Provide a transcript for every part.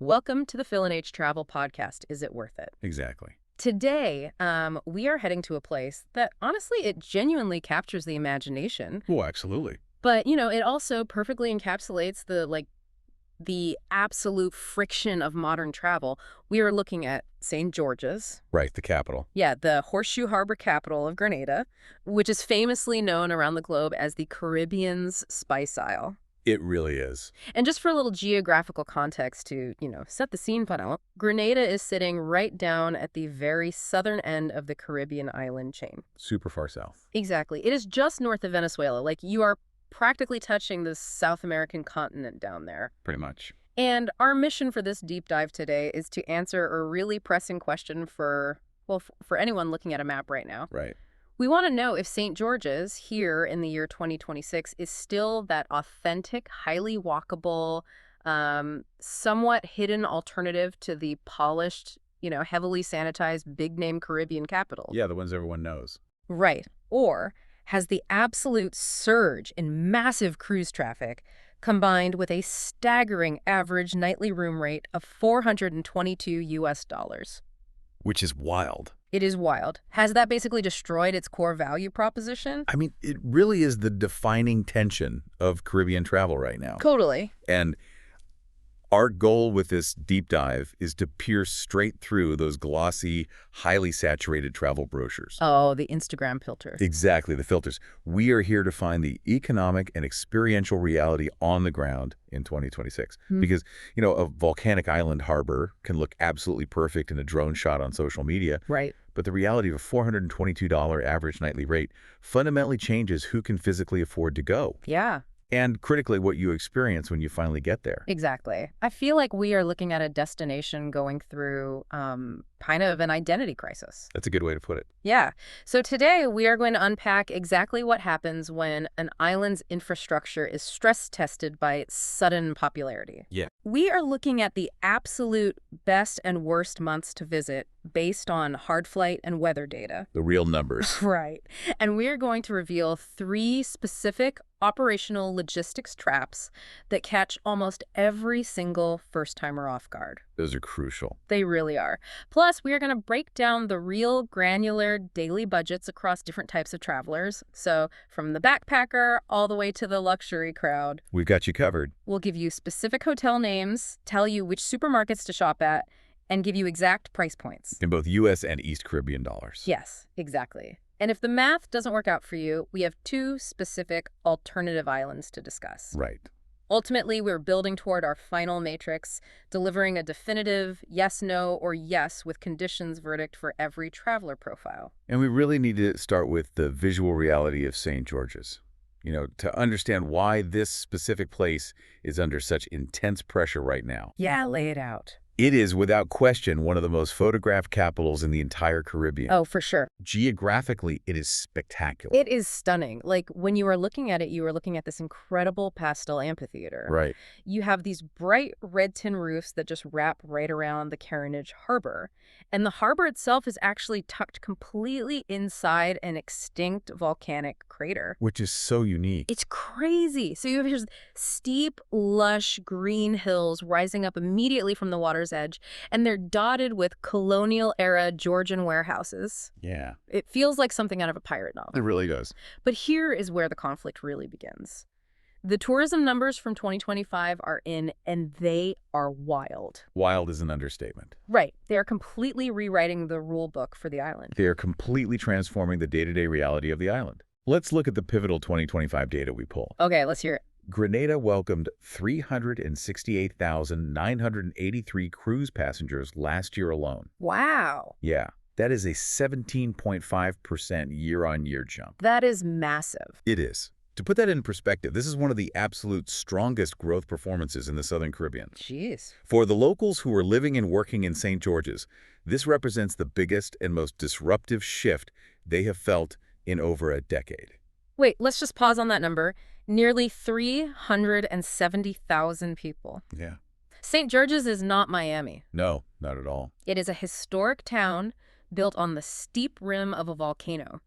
Welcome to the Phil and H Travel Podcast. Is it worth it? Exactly. Today, we are heading to a place that, honestly, it genuinely captures the imagination. Oh, absolutely. But, it also perfectly encapsulates the absolute friction of modern travel. We are looking at St. George's. Right, the capital. Yeah, the Horseshoe Harbor capital of Grenada, which is famously known around the globe as the Caribbean's Spice Isle. It really is. And just for a little geographical context to, set the scene, Grenada is sitting right down at the very southern end of the Caribbean island chain. Super far south. Exactly. It is just north of Venezuela. Like, you are practically touching the South American continent down there. Pretty much. And our mission for this deep dive today is to answer a really pressing question for anyone looking at a map right now. Right. We want to know if St. George's here in the year 2026 is still that authentic, highly walkable, somewhat hidden alternative to the polished, heavily sanitized big-name Caribbean capital. Yeah, the ones everyone knows. Right. Or has the absolute surge in massive cruise traffic combined with a staggering average nightly room rate of $422. Which is wild. It is wild. Has that basically destroyed its core value proposition? I mean, it really is the defining tension of Caribbean travel right now. Totally. And our goal with this deep dive is to pierce straight through those glossy, highly saturated travel brochures. Oh, the Instagram filter. Exactly, the filters. We are here to find the economic and experiential reality on the ground in 2026. Because, a volcanic island harbor can look absolutely perfect in a drone shot on social media. Right. But the reality of a $422 average nightly rate fundamentally changes who can physically afford to go. Yeah. And critically, what you experience when you finally get there. Exactly. I feel like we are looking at a destination going through kind of an identity crisis. That's a good way to put it. Yeah. So today we are going to unpack exactly what happens when an island's infrastructure is stress tested by its sudden popularity. Yeah. We are looking at the absolute best and worst months to visit based on hard flight and weather data. The real numbers. Right. And we are going to reveal 3 specific operational logistics traps that catch almost every single first-timer off guard. Those are crucial. They really are. Plus, we are going to break down the real granular daily budgets across different types of travelers. So from the backpacker all the way to the luxury crowd. We've got you covered. We'll give you specific hotel names, tell you which supermarkets to shop at, and give you exact price points. In both U.S. and East Caribbean dollars. Yes, exactly. And if the math doesn't work out for you, we have 2 specific alternative islands to discuss. Right. Ultimately, we're building toward our final matrix, delivering a definitive yes, no, or yes with conditions verdict for every traveler profile. And we really need to start with the visual reality of St. George's. To understand why this specific place is under such intense pressure right now. Yeah, lay it out. It is, without question, one of the most photographed capitals in the entire Caribbean. Oh, for sure. Geographically, it is spectacular. It is stunning. Like, when you are looking at it, you are looking at this incredible pastel amphitheater. Right. You have these bright red tin roofs that just wrap right around the Carenage harbor. And the harbor itself is actually tucked completely inside an extinct volcanic crater. Which is so unique. It's crazy. So you have these steep, lush, green hills rising up immediately from the water's edge, and they're dotted with colonial-era Georgian warehouses. Yeah. It feels like something out of a pirate novel. It really does. But here is where the conflict really begins. The tourism numbers from 2025 are in, and they are wild. Wild is an understatement. Right. They are completely rewriting the rule book for the island. They are completely transforming the day-to-day reality of the island. Let's look at the pivotal 2025 data we pull. Okay, let's hear it. Grenada welcomed 368,983 cruise passengers last year alone. Wow. Yeah, that is a 17.5% year-on-year jump. That is massive. It is. To put that in perspective, this is one of the absolute strongest growth performances in the Southern Caribbean. Jeez. For the locals who are living and working in St. George's, this represents the biggest and most disruptive shift they have felt in over a decade. Wait, let's just pause on that number. Nearly 370,000 people. Yeah. St. George's is not Miami. No, not at all. It is a historic town built on the steep rim of a volcano.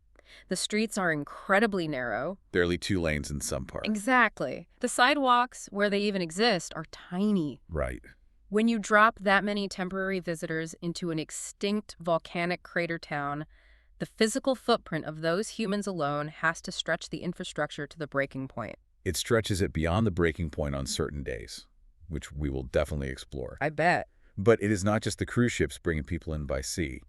The streets are incredibly narrow. Barely 2 lanes in some parts. Exactly. The sidewalks, where they even exist, are tiny. Right. When you drop that many temporary visitors into an extinct volcanic crater town, the physical footprint of those humans alone has to stretch the infrastructure to the breaking point. It stretches it beyond the breaking point on certain days, which we will definitely explore. I bet. But it is not just the cruise ships bringing people in by sea.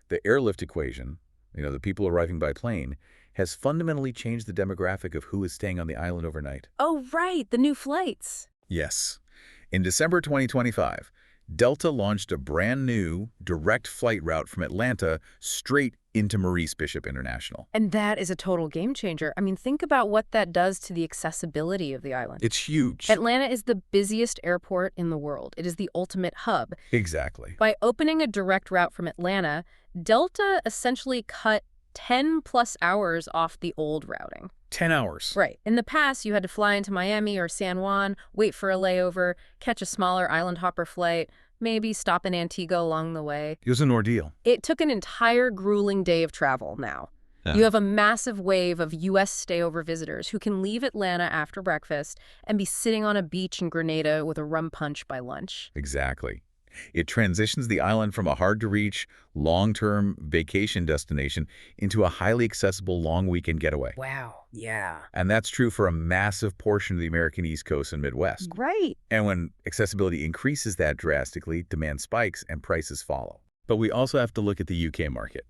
The airlift equation, the people arriving by plane, has fundamentally changed the demographic of who is staying on the island overnight. Oh, right, the new flights. Yes. In December 2025, Delta launched a brand new direct flight route from Atlanta straight into Maurice Bishop International. And that is a total game changer. I mean, think about what that does to the accessibility of the island. It's huge. Atlanta is the busiest airport in the world. It is the ultimate hub. Exactly. By opening a direct route from Atlanta, Delta essentially cut 10+ hours off the old routing. 10 hours. Right. In the past, you had to fly into Miami or San Juan, wait for a layover, catch a smaller island hopper flight, maybe stop in Antigua along the way. It was an ordeal. It took an entire grueling day of travel now. Yeah. You have a massive wave of U.S. stayover visitors who can leave Atlanta after breakfast and be sitting on a beach in Grenada with a rum punch by lunch. Exactly. It transitions the island from a hard-to-reach, long-term vacation destination into a highly accessible long weekend getaway. Wow. Yeah. And that's true for a massive portion of the American East Coast and Midwest. Right. And when accessibility increases that drastically, demand spikes and prices follow. But we also have to look at the UK market,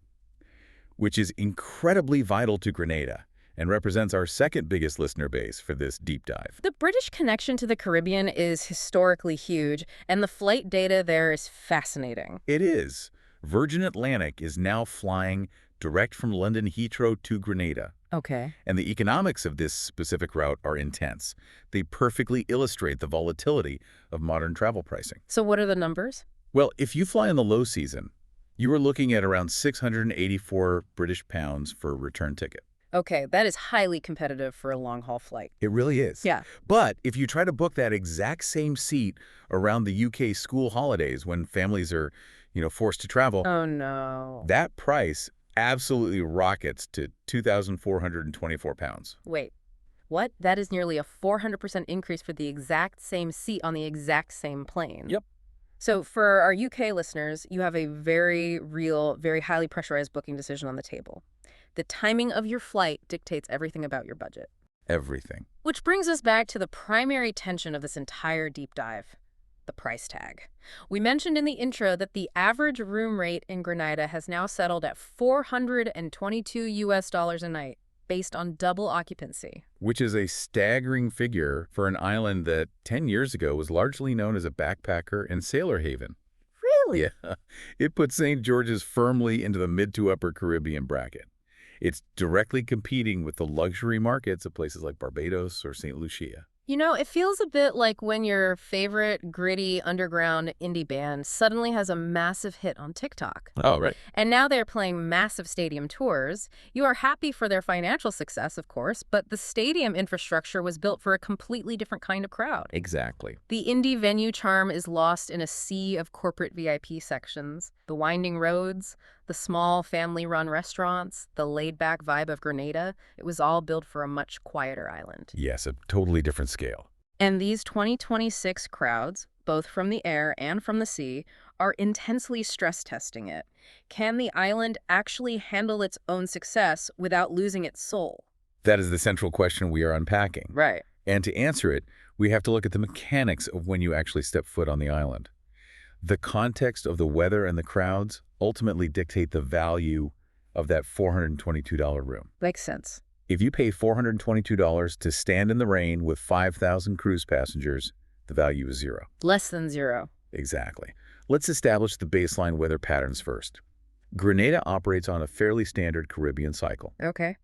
which is incredibly vital to Grenada and represents our second biggest listener base for this deep dive. The British connection to the Caribbean is historically huge, and the flight data there is fascinating. It is. Virgin Atlantic is now flying direct from London Heathrow to Grenada. Okay. And the economics of this specific route are intense. They perfectly illustrate the volatility of modern travel pricing. So what are the numbers? Well, if you fly in the low season, you are looking at around 684 British pounds for a return ticket. Okay, that is highly competitive for a long-haul flight. It really is. Yeah. But if you try to book that exact same seat around the UK school holidays when families are, forced to travel, Oh, no. that price absolutely rockets to 2,424 pounds. Wait, what? That is nearly a 400% increase for the exact same seat on the exact same plane. Yep. So for our UK listeners, you have a very real, very highly pressurized booking decision on the table. The timing of your flight dictates everything about your budget. Everything. Which brings us back to the primary tension of this entire deep dive, the price tag. We mentioned in the intro that the average room rate in Grenada has now settled at $422 a night, based on double occupancy. Which is a staggering figure for an island that 10 years ago was largely known as a backpacker and sailor haven. Really? Yeah. It puts St. George's firmly into the mid to upper Caribbean bracket. It's directly competing with the luxury markets of places like Barbados or St. Lucia. It feels a bit like when your favorite gritty underground indie band suddenly has a massive hit on TikTok. Oh, right. And now they're playing massive stadium tours. You are happy for their financial success, of course, but the stadium infrastructure was built for a completely different kind of crowd. Exactly. The indie venue charm is lost in a sea of corporate VIP sections, the winding roads, the small family-run restaurants, the laid-back vibe of Grenada. It was all built for a much quieter island. Yes, a totally different scale. And these 2026 crowds, both from the air and from the sea, are intensely stress testing it. Can the island actually handle its own success without losing its soul? That is the central question we are unpacking. Right. And to answer it, we have to look at the mechanics of when you actually step foot on the island. The context of the weather and the crowds ultimately dictate the value of that $422 room. Makes sense. If you pay $422 to stand in the rain with 5,000 cruise passengers, the value is zero. Less than zero. Exactly. Let's establish the baseline weather patterns first. Grenada operates on a fairly standard Caribbean cycle. Okay.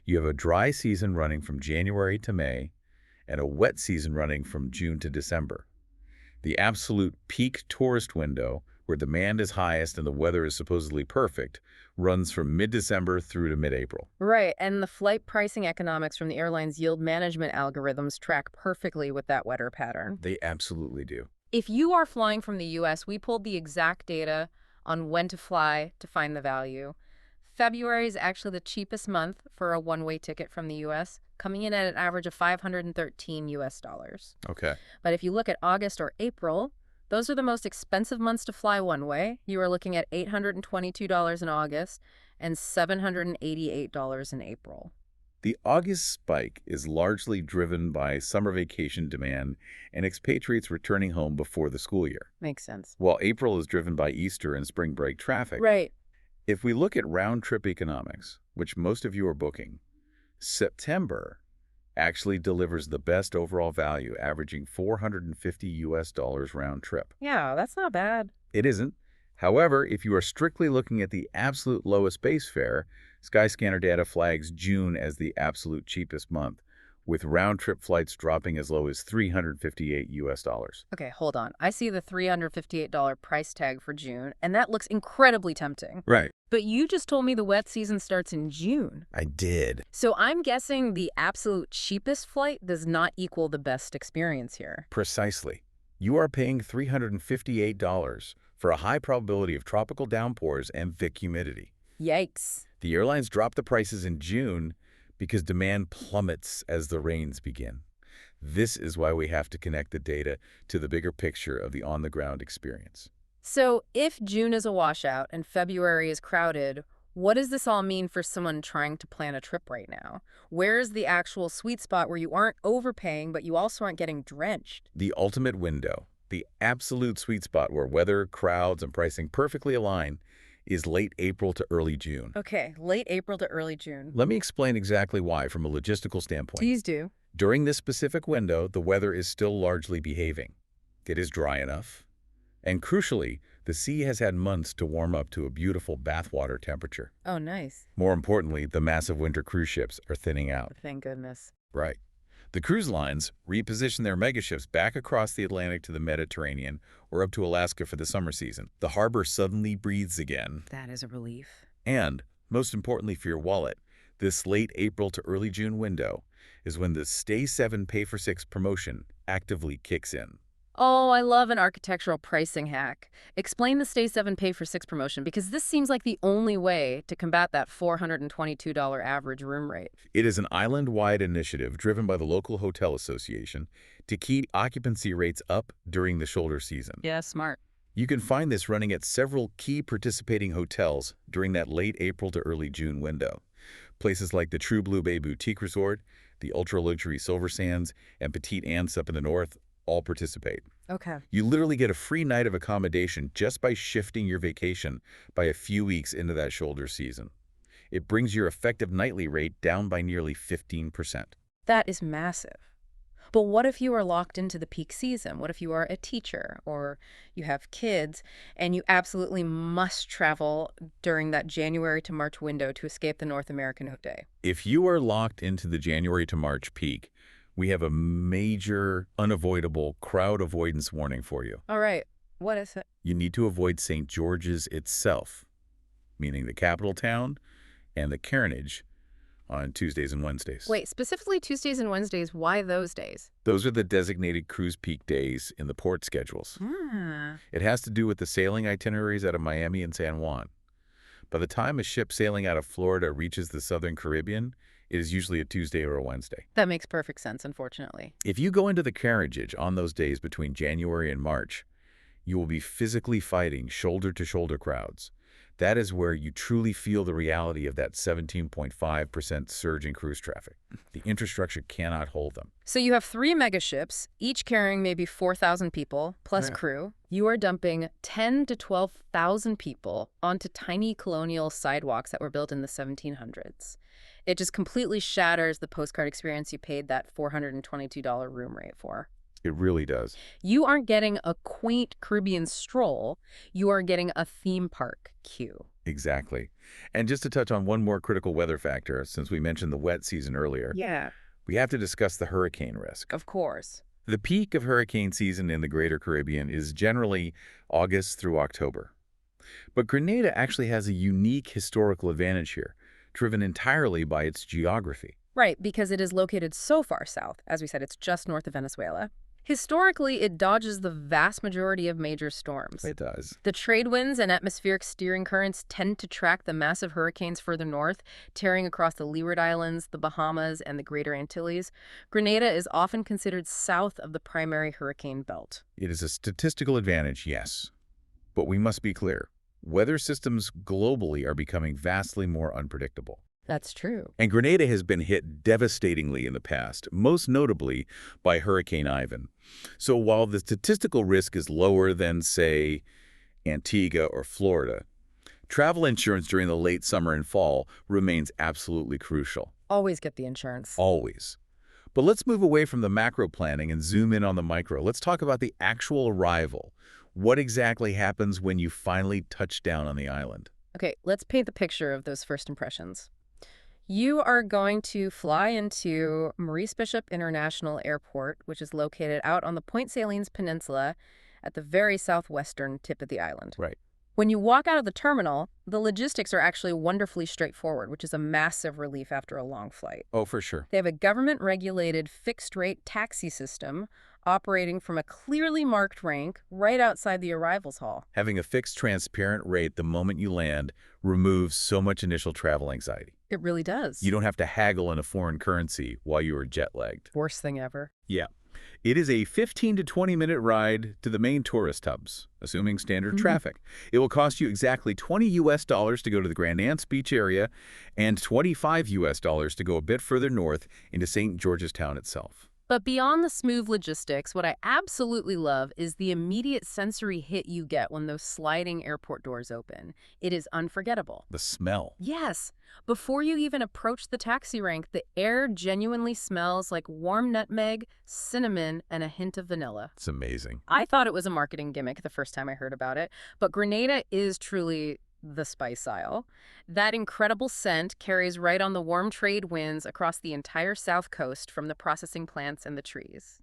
You have a dry season running from January to May and a wet season running from June to December. The absolute peak tourist window, where demand is highest and the weather is supposedly perfect, runs from mid-December through to mid-April. Right, and the flight pricing economics from the airline's yield management algorithms track perfectly with that weather pattern. They absolutely do. If you are flying from the U.S., we pulled the exact data on when to fly to find the value. February is actually the cheapest month for a one-way ticket from the U.S., coming in at an average of $513 US. Okay. But if you look at August or April, Those are the most expensive months to fly one way. You are looking at $822 in August and $788 in April. The August spike is largely driven by summer vacation demand and expatriates returning home before the school year, Makes sense. while April is driven by Easter and spring break traffic. Right. If we look at round-trip economics, which most of you are booking, September actually delivers the best overall value, averaging $450 round trip. Yeah, that's not bad. It isn't. However, if you are strictly looking at the absolute lowest base fare, Skyscanner data flags June as the absolute cheapest month, with round-trip flights dropping as low as $358. Okay, hold on. I see the $358 price tag for June, and that looks incredibly tempting. Right. But you just told me the wet season starts in June. I did. So I'm guessing the absolute cheapest flight does not equal the best experience here. Precisely. You are paying $358 for a high probability of tropical downpours and thick humidity. Yikes. The airlines drop the prices in June because demand plummets as the rains begin. This is why we have to connect the data to the bigger picture of the on-the-ground experience. So if June is a washout and February is crowded, what does this all mean for someone trying to plan a trip right now? Where is the actual sweet spot where you aren't overpaying, but you also aren't getting drenched? The ultimate window, the absolute sweet spot where weather, crowds, and pricing perfectly align, is late April to early June. Okay, late April to early June. Let me explain exactly why from a logistical standpoint. Please do. During this specific window, the weather is still largely behaving. It is dry enough. And crucially, the sea has had months to warm up to a beautiful bathwater temperature. Oh, nice. More importantly, the massive winter cruise ships are thinning out. Thank goodness. Right. The cruise lines reposition their megaships back across the Atlantic to the Mediterranean or up to Alaska for the summer season. The harbor suddenly breathes again. That is a relief. And, most importantly for your wallet, this late April to early June window is when the Stay 7 Pay for 6 promotion actively kicks in. Oh, I love an architectural pricing hack. Explain the Stay 7 Pay for 6 promotion, because this seems like the only way to combat that $422 average room rate. It is an island-wide initiative driven by the local hotel association to keep occupancy rates up during the shoulder season. Yeah, smart. You can find this running at several key participating hotels during that late April to early June window. Places like the True Blue Bay Boutique Resort, the ultra-luxury Silversands, and Petite Anse up in the north all participate. Okay. You literally get a free night of accommodation just by shifting your vacation by a few weeks into that shoulder season. It brings your effective nightly rate down by nearly 15%. That is massive. But what if you are locked into the peak season? What if you are a teacher or you have kids and you absolutely must travel during that January to March window to escape the North American day? If you are locked into the January to March peak, we have a major, unavoidable crowd avoidance warning for you. All right. What is it? You need to avoid St. George's itself, meaning the capital town, and the Carenage on Tuesdays and Wednesdays. Wait, specifically Tuesdays and Wednesdays, why those days? Those are the designated cruise peak days in the port schedules. It has to do with the sailing itineraries out of Miami and San Juan. By the time a ship sailing out of Florida reaches the Southern Caribbean, it is usually a Tuesday or a Wednesday. That makes perfect sense, unfortunately. If you go into the Carenage on those days between January and March, you will be physically fighting shoulder-to-shoulder crowds. That is where you truly feel the reality of that 17.5% surge in cruise traffic. The infrastructure cannot hold them. So you have 3 megaships, each carrying maybe 4,000 people, plus crew. You are dumping 10 to 12,000 people onto tiny colonial sidewalks that were built in the 1700s. It just completely shatters the postcard experience you paid that $422 room rate for. It really does. You aren't getting a quaint Caribbean stroll. You are getting a theme park queue. Exactly. And just to touch on one more critical weather factor, since we mentioned the wet season earlier, we have to discuss the hurricane risk. Of course. The peak of hurricane season in the Greater Caribbean is generally August through October. But Grenada actually has a unique historical advantage here, driven entirely by its geography. Right, because it is located so far south. As we said, it's just north of Venezuela. Historically, it dodges the vast majority of major storms. It does. The trade winds and atmospheric steering currents tend to track the massive hurricanes further north, tearing across the Leeward Islands, the Bahamas, and the Greater Antilles. Grenada is often considered south of the primary hurricane belt. It is a statistical advantage, yes. But we must be clear. Weather systems globally are becoming vastly more unpredictable. That's true. And Grenada has been hit devastatingly in the past, most notably by Hurricane Ivan. So while the statistical risk is lower than, say, Antigua or Florida, travel insurance during the late summer and fall remains absolutely crucial. Always get the insurance. Always. But let's move away from the macro planning and zoom in on the micro. Let's talk about the actual arrival. What exactly happens when you finally touch down on the island? Okay, let's paint the picture of those first impressions. You are going to fly into Maurice Bishop International Airport, which is located out on the Point Salines Peninsula at the very southwestern tip of the island. Right. When you walk out of the terminal, the logistics are actually wonderfully straightforward, which is a massive relief after a long flight. Oh, for sure. They have a government-regulated fixed-rate taxi system operating from a clearly marked rank right outside the arrivals hall. Having a fixed, transparent rate the moment you land removes so much initial travel anxiety. It really does. You don't have to haggle in a foreign currency while you are jet-lagged. Worst thing ever. Yeah. It is a 15 to 20-minute ride to the main tourist hubs, assuming standard traffic. It will cost you exactly $20 to go to the Grand Anse Beach area and $25 to go a bit further north into St. George's Town itself. But beyond the smooth logistics, what I absolutely love is the immediate sensory hit you get when those sliding airport doors open. It is unforgettable. The smell. Yes. Before you even approach the taxi rank, the air genuinely smells like warm nutmeg, cinnamon, and a hint of vanilla. It's amazing. I thought it was a marketing gimmick the first time I heard about it, but Grenada is truly the spice aisle. That incredible scent carries right on the warm trade winds across the entire south coast from the processing plants and the trees.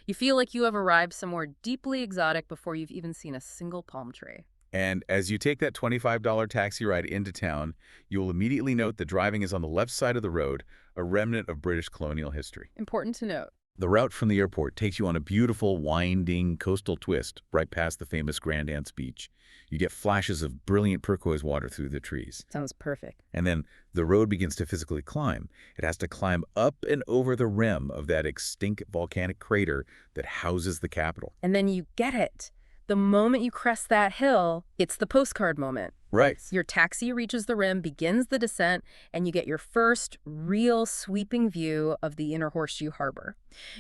You feel like you have arrived somewhere deeply exotic before you've even seen a single palm tree. And as you take that $25 taxi ride into town, you will immediately note the driving is on the left side of the road, a remnant of British colonial history. Important to note. The route from the airport takes you on a beautiful, winding coastal twist right past the famous Grand Anse Beach. You get flashes of brilliant turquoise water through the trees. Sounds perfect. And then the road begins to physically climb. It has to climb up and over the rim of that extinct volcanic crater that houses the capital. And then you get it. The moment you crest that hill, it's the postcard moment. Right. Your taxi reaches the rim, begins the descent, and you get your first real sweeping view of the inner Horseshoe Harbor.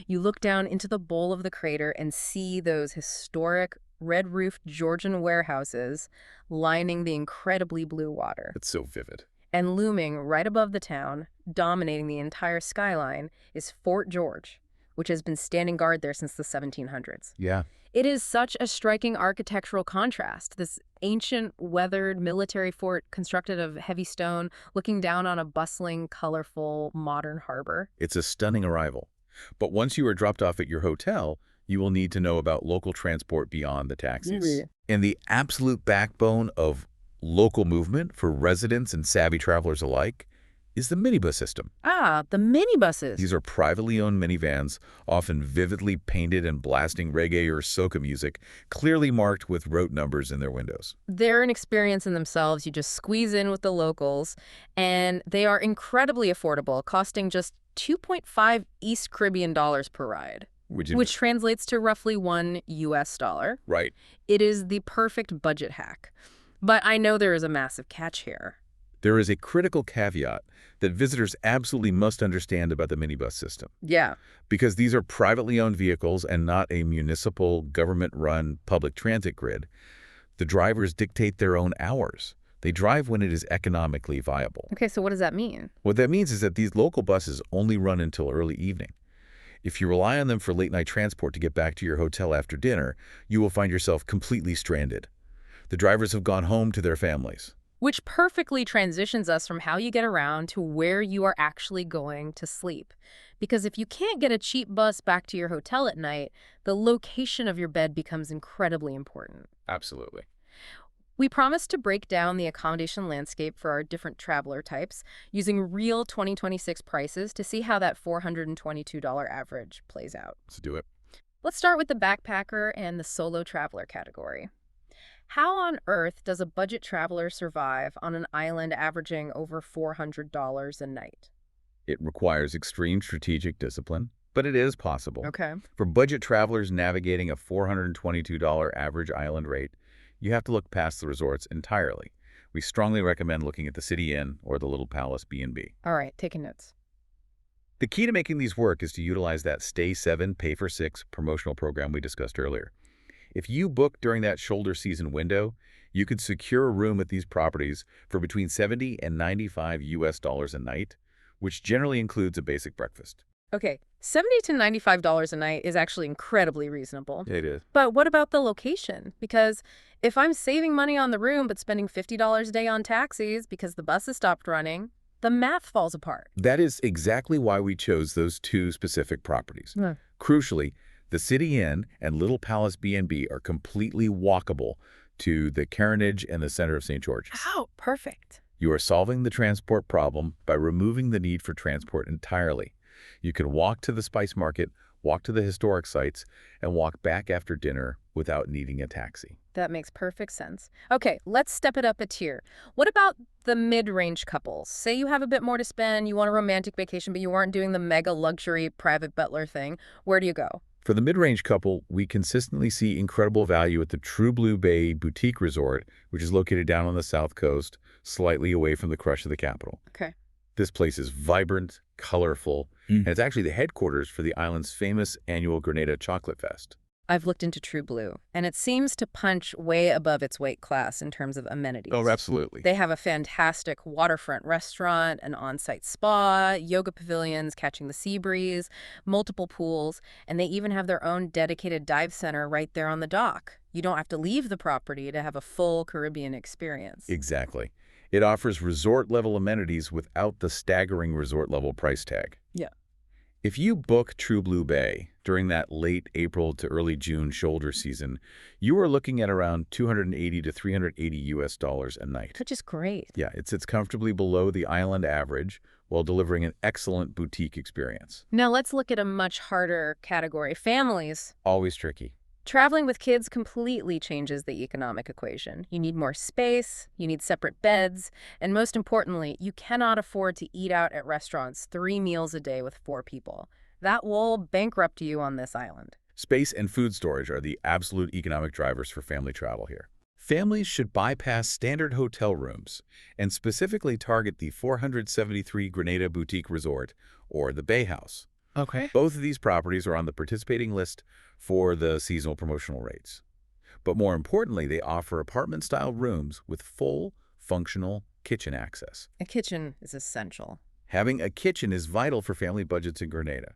You look down into the bowl of the crater and see those historic red-roofed Georgian warehouses lining the incredibly blue water. It's so vivid. And looming right above the town, dominating the entire skyline, is Fort George, which has been standing guard there since the 1700s. Yeah. It is such a striking architectural contrast, this ancient, weathered military fort constructed of heavy stone, looking down on a bustling, colorful, modern harbor. It's a stunning arrival. But once you are dropped off at your hotel, you will need to know about local transport beyond the taxis. And the absolute backbone of local movement for residents and savvy travelers alike is the minibus system. Ah, the minibuses. These are privately owned minivans, often vividly painted and blasting reggae or soca music, clearly marked with route numbers in their windows. They're an experience in themselves. You just squeeze in with the locals, and they are incredibly affordable, costing just 2.5 East Caribbean dollars per ride, which translates to roughly $1 US. Right. It is the perfect budget hack. But I know there is a massive catch here. There is a critical caveat that visitors absolutely must understand about the minibus system. Yeah. Because these are privately owned vehicles and not a municipal, government-run public transit grid, the drivers dictate their own hours. They drive when it is economically viable. Okay, so what does that mean? What that means is that these local buses only run until early evening. If you rely on them for late-night transport to get back to your hotel after dinner, you will find yourself completely stranded. The drivers have gone home to their families. Which perfectly transitions us from how you get around to where you are actually going to sleep. Because if you can't get a cheap bus back to your hotel at night, the location of your bed becomes incredibly important. Absolutely. We promised to break down the accommodation landscape for our different traveler types using real 2026 prices to see how that $422 average plays out. Let's do it. Let's start with the backpacker and the solo traveler category. How on earth does a budget traveler survive on an island averaging over $400 a night? It requires extreme strategic discipline, but it is possible. Okay. For budget travelers navigating a $422 average island rate, you have to look past the resorts entirely. We strongly recommend looking at the City Inn or the Little Palace B&B. All right, taking notes. The key to making these work is to utilize that Stay 7, Pay for 6 promotional program we discussed earlier. If you book during that shoulder season window, you could secure a room at these properties for between 70 and 95 US dollars a night, which generally includes a basic breakfast. Okay, $70 to $95 a night is actually incredibly reasonable. It is. But what about the location? Because if I'm saving money on the room but spending $50 a day on taxis because the buses stopped running, the math falls apart. That is exactly why we chose those two specific properties. Yeah. Crucially, the City Inn and Little Palace B&B are completely walkable to the Carenage and the center of St. George's. Oh, perfect. You are solving the transport problem by removing the need for transport entirely. You can walk to the spice market, walk to the historic sites, and walk back after dinner without needing a taxi. That makes perfect sense. Okay, let's step it up a tier. What about the mid-range couples? Say you have a bit more to spend, you want a romantic vacation, but you aren't doing the mega luxury private butler thing. Where do you go? For the mid-range couple, we consistently see incredible value at the True Blue Bay Boutique Resort, which is located down on the south coast, slightly away from the crush of the capital. Okay. This place is vibrant, colorful, and it's actually the headquarters for the island's famous annual Grenada Chocolate Fest. I've looked into True Blue, and it seems to punch way above its weight class in terms of amenities. Oh, absolutely. They have a fantastic waterfront restaurant, an on-site spa, yoga pavilions catching the sea breeze, multiple pools, and they even have their own dedicated dive center right there on the dock. You don't have to leave the property to have a full Caribbean experience. Exactly. It offers resort-level amenities without the staggering resort-level price tag. Yeah. If you book True Blue Bay during that late April to early June shoulder season, you are looking at around $280 to $380 US dollars a night. Which is great. Yeah, it sits comfortably below the island average while delivering an excellent boutique experience. Now let's look at a much harder category, families. Always tricky. Traveling with kids completely changes the economic equation. You need more space, you need separate beds, and most importantly, you cannot afford to eat out at restaurants 3 meals a day with 4 people. That will bankrupt you on this island. Space and food storage are the absolute economic drivers for family travel here. Families should bypass standard hotel rooms and specifically target the 473 Grenada Boutique Resort or the Bay House. Okay. Both of these properties are on the participating list for the seasonal promotional rates. But more importantly, they offer apartment-style rooms with full, functional kitchen access. A kitchen is essential. Having a kitchen is vital for family budgets in Grenada.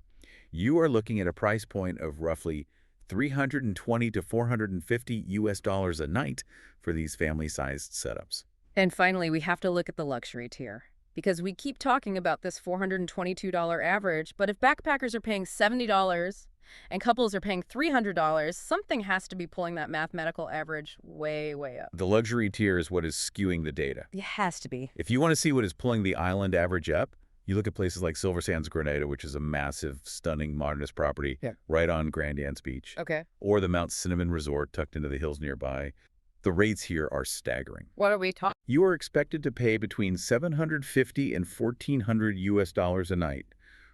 You are looking at a price point of roughly $320 to $450 US dollars a night for these family-sized setups. And finally, we have to look at the luxury tier. Because we keep talking about this $422 average, but if backpackers are paying $70 and couples are paying $300, something has to be pulling that mathematical average way, way up. The luxury tier is what is skewing the data. It has to be. If you want to see what is pulling the island average up, you look at places like Silversands, Grenada, which is a massive, stunning modernist property right on Grand Anse Beach. Okay. Or the Mount Cinnamon Resort tucked into the hills nearby. The rates here are staggering. What are we talking? You are expected to pay between $750 and $1,400 US dollars a night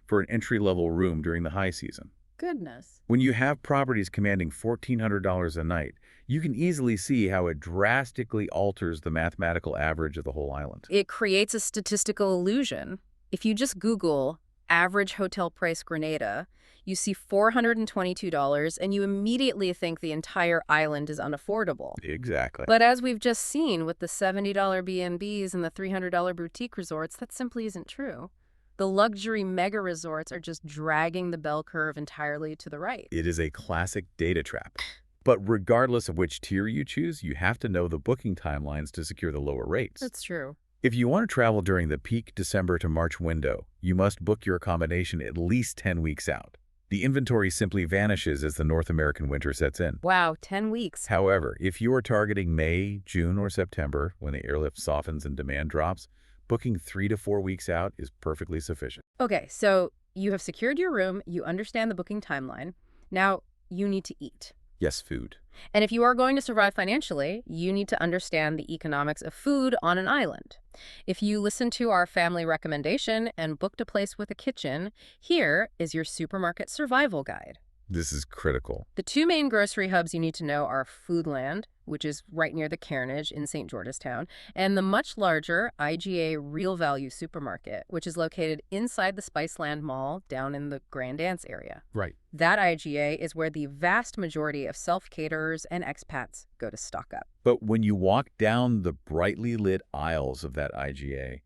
for an entry-level room during the high season. Goodness. When you have properties commanding $1,400 a night, you can easily see how it drastically alters the mathematical average of the whole island. It creates a statistical illusion. If you just Google average hotel price Grenada, you see $422 and you immediately think the entire island is unaffordable. Exactly. But as we've just seen with the $70 B&Bs and the $300 boutique resorts, that simply isn't true. The luxury mega resorts are just dragging the bell curve entirely to the right. It is a classic data trap. But regardless of which tier you choose, you have to know the booking timelines to secure the lower rates. That's true. If you want to travel during the peak December to March window, you must book your accommodation at least 10 weeks out. The inventory simply vanishes as the North American winter sets in. Wow, 10 weeks. However, if you are targeting May, June, or September, when the airlift softens and demand drops, booking 3 to 4 weeks out is perfectly sufficient. Okay, so you have secured your room, you understand the booking timeline. Now, you need to eat. Yes, food. And if you are going to survive financially, you need to understand the economics of food on an island. If you listen to our family recommendation and booked a place with a kitchen, here is your supermarket survival guide. This is critical. The two main grocery hubs you need to know are Foodland, which is right near the Carenage in St. George's Town, and the much larger IGA Real Value Supermarket, which is located inside the Spiceland Mall down in the Grand Anse area. Right. That IGA is where the vast majority of self-caterers and expats go to stock up. But when you walk down the brightly lit aisles of that IGA,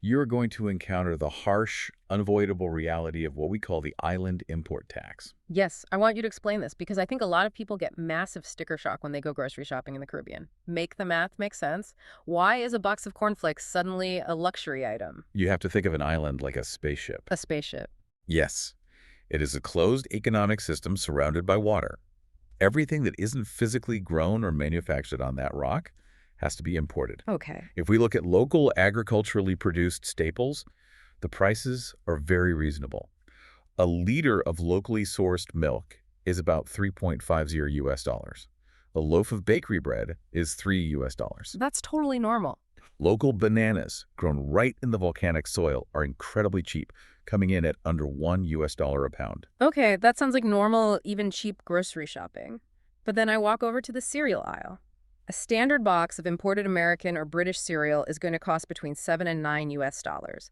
you're going to encounter the harsh, unavoidable reality of what we call the island import tax. Yes, I want you to explain this because I think a lot of people get massive sticker shock when they go grocery shopping in the Caribbean. Make the math make sense. Why is a box of cornflakes suddenly a luxury item? You have to think of an island like a spaceship. A spaceship. Yes, it is a closed economic system surrounded by water. Everything that isn't physically grown or manufactured on that rock has to be imported. Okay. If we look at local agriculturally produced staples, the prices are very reasonable. A liter of locally sourced milk is about $3.50 US dollars. A loaf of bakery bread is $3 US dollars. That's totally normal. Local bananas grown right in the volcanic soil are incredibly cheap, coming in at under $1 US dollar a pound. Okay, that sounds like normal, even cheap grocery shopping. But then I walk over to the cereal aisle. A standard box of imported American or British cereal is going to cost between $7 and $9 US dollars.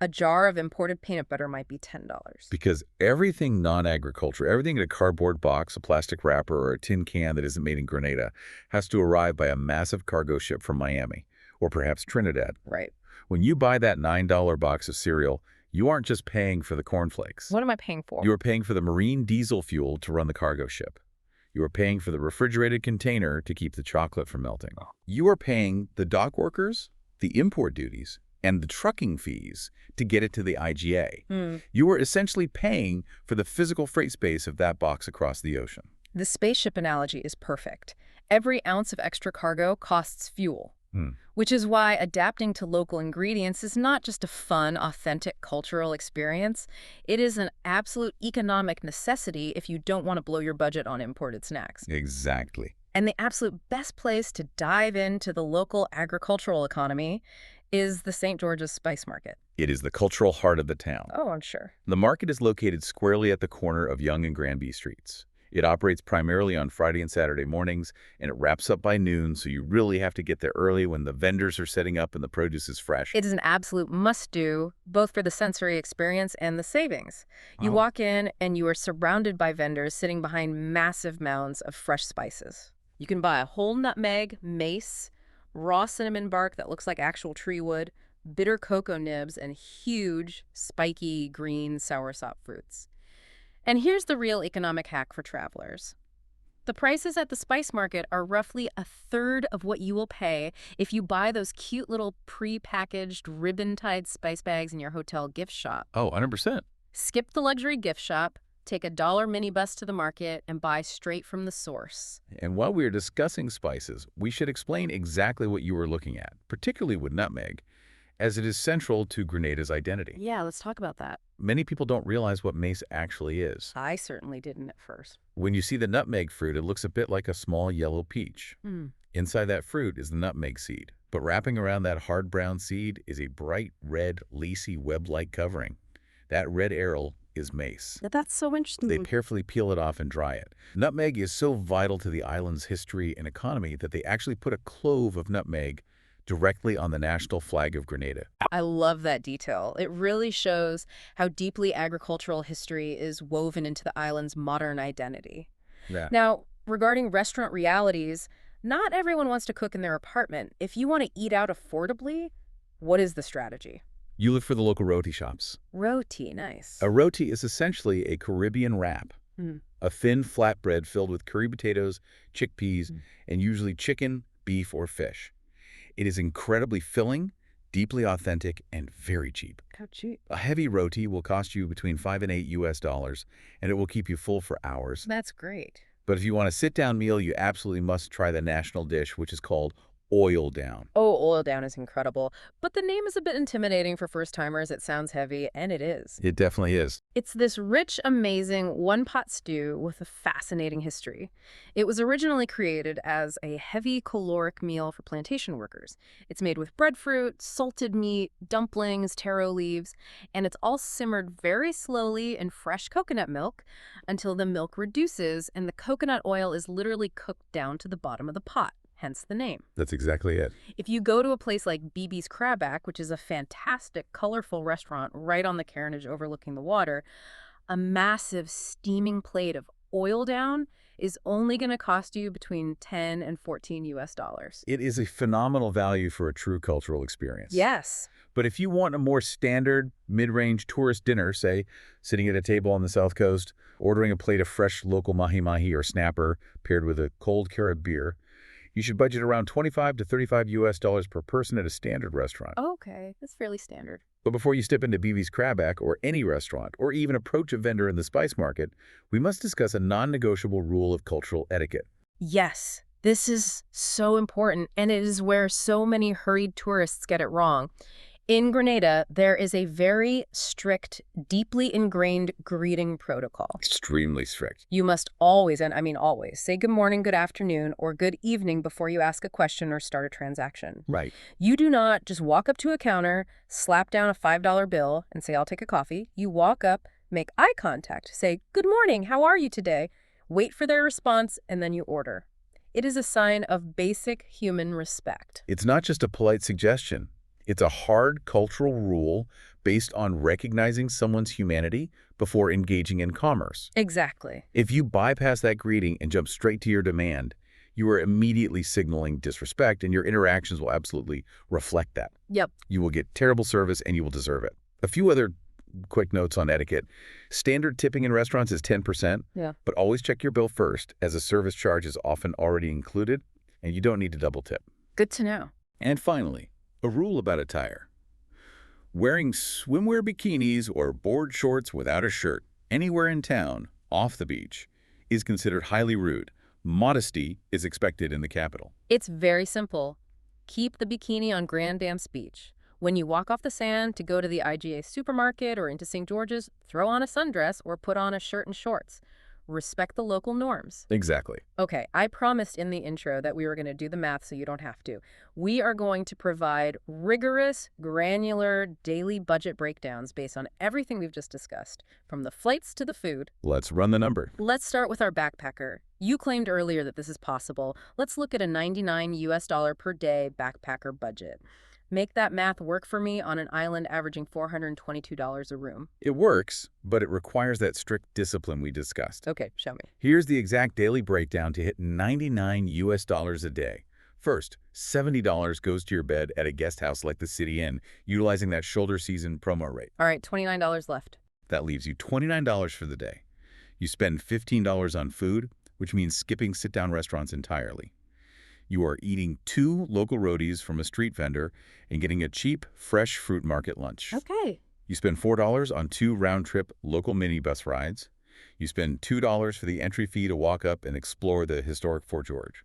A jar of imported peanut butter might be $10. Because everything non-agriculture, everything in a cardboard box, a plastic wrapper, or a tin can that isn't made in Grenada has to arrive by a massive cargo ship from Miami, or perhaps Trinidad. Right. When you buy that $9 box of cereal, you aren't just paying for the cornflakes. What am I paying for? You are paying for the marine diesel fuel to run the cargo ship. You are paying for the refrigerated container to keep the chocolate from melting. You are paying the dock workers, the import duties, and the trucking fees to get it to the IGA. You are essentially paying for the physical freight space of that box across the ocean. The spaceship analogy is perfect. Every ounce of extra cargo costs fuel. Which is why adapting to local ingredients is not just a fun, authentic cultural experience. It is an absolute economic necessity if you don't want to blow your budget on imported snacks. Exactly. And the absolute best place to dive into the local agricultural economy is the St. George's Spice Market. It is the cultural heart of the town. Oh, I'm sure. The market is located squarely at the corner of Yonge and Granby Streets. It operates primarily on Friday and Saturday mornings, and it wraps up by noon, so you really have to get there early when the vendors are setting up and the produce is fresh. It is an absolute must-do, both for the sensory experience and the savings. You walk in, and you are surrounded by vendors sitting behind massive mounds of fresh spices. You can buy a whole nutmeg, mace, raw cinnamon bark that looks like actual tree wood, bitter cocoa nibs, and huge, spiky, green soursop fruits. And here's the real economic hack for travelers. The prices at the spice market are roughly a third of what you will pay if you buy those cute little pre-packaged ribbon-tied spice bags in your hotel gift shop. Oh, 100%. Skip the luxury gift shop, take a $1 minibus to the market, and buy straight from the source. And while we are discussing spices, we should explain exactly what you were looking at, particularly with nutmeg, as it is central to Grenada's identity. Yeah, let's talk about that. Many people don't realize what mace actually is. I certainly didn't at first. When you see the nutmeg fruit, it looks a bit like a small yellow peach. Inside that fruit is the nutmeg seed, but wrapping around that hard brown seed is a bright red, lacy web-like covering. That red aril is mace. That's so interesting. They carefully peel it off and dry it. Nutmeg is so vital to the island's history and economy that they actually put a clove of nutmeg directly on the national flag of Grenada. I love that detail. It really shows how deeply agricultural history is woven into the island's modern identity. Yeah. Now, regarding restaurant realities, not everyone wants to cook in their apartment. If you want to eat out affordably, what is the strategy? You look for the local roti shops. Roti, nice. A roti is essentially a Caribbean wrap. A thin flatbread filled with curry potatoes, chickpeas, and usually chicken, beef, or fish. It is incredibly filling, deeply authentic, and very cheap. How cheap? A heavy roti will cost you between $5 and $8 US dollars, and it will keep you full for hours. That's great. But if you want a sit-down meal, you absolutely must try the national dish, which is called Oil Down. Oh, Oil Down is incredible. But the name is a bit intimidating for first-timers. It sounds heavy, and it is. It definitely is. It's this rich, amazing one-pot stew with a fascinating history. It was originally created as a heavy caloric meal for plantation workers. It's made with breadfruit, salted meat, dumplings, taro leaves, and it's all simmered very slowly in fresh coconut milk until the milk reduces and the coconut oil is literally cooked down to the bottom of the pot. Hence the name. That's exactly it. If you go to a place like BB's Crabback, which is a fantastic, colorful restaurant right on the Carenage overlooking the water, a massive steaming plate of Oil Down is only going to cost you between 10 and 14 US dollars. It is a phenomenal value for a true cultural experience. Yes. But if you want a more standard, mid-range tourist dinner, say, sitting at a table on the South Coast, ordering a plate of fresh local mahi-mahi or snapper paired with a cold Carib beer, you should budget around 25 to 35 US dollars per person at a standard restaurant. Okay, that's fairly standard. But before you step into BB's Crabback or any restaurant, or even approach a vendor in the spice market, we must discuss a non-negotiable rule of cultural etiquette. Yes, this is so important, and it is where so many hurried tourists get it wrong. In Grenada, there is a very strict, deeply ingrained greeting protocol. Extremely strict. You must always, and I mean always, say good morning, good afternoon, or good evening before you ask a question or start a transaction. Right. You do not just walk up to a counter, slap down a $5 bill, and say, I'll take a coffee. You walk up, make eye contact, say, good morning, how are you today? Wait for their response, and then you order. It is a sign of basic human respect. It's not just a polite suggestion. It's a hard cultural rule based on recognizing someone's humanity before engaging in commerce. Exactly. If you bypass that greeting and jump straight to your demand, you are immediately signaling disrespect, and your interactions will absolutely reflect that. Yep. You will get terrible service, and you will deserve it. A few other quick notes on etiquette. Standard tipping in restaurants is 10%, but always check your bill first, as a service charge is often already included, and you don't need to double tip. Good to know. And finally, a rule about attire. Wearing swimwear bikinis or board shorts without a shirt anywhere in town, off the beach, is considered highly rude. Modesty is expected in the capital. It's very simple. Keep the bikini on Grand Anse Beach. When you walk off the sand to go to the IGA supermarket or into St. George's, throw on a sundress or put on a shirt and shorts. Respect the local norms. Exactly. Okay, I promised in the intro that we were going to do the math so you don't have to. We are going to provide rigorous, granular, daily budget breakdowns based on everything we've just discussed, from the flights to the food. Let's run the number. Let's start with our backpacker. You claimed earlier that this is possible. Let's look at a 99 US dollar per day backpacker budget. Make that math work for me on an island averaging $422 a room. It works, but it requires that strict discipline we discussed. Okay, show me. Here's the exact daily breakdown to hit 99 US dollars a day. First, $70 goes to your bed at a guest house like the City Inn, utilizing that shoulder season promo rate. All right, $29 left. That leaves you $29 for the day. You spend $15 on food, which means skipping sit-down restaurants entirely. You are eating 2 local roadies from a street vendor and getting a cheap, fresh fruit market lunch. Okay. You spend $4 on 2 round-trip local minibus rides. You spend $2 for the entry fee to walk up and explore the historic Fort George.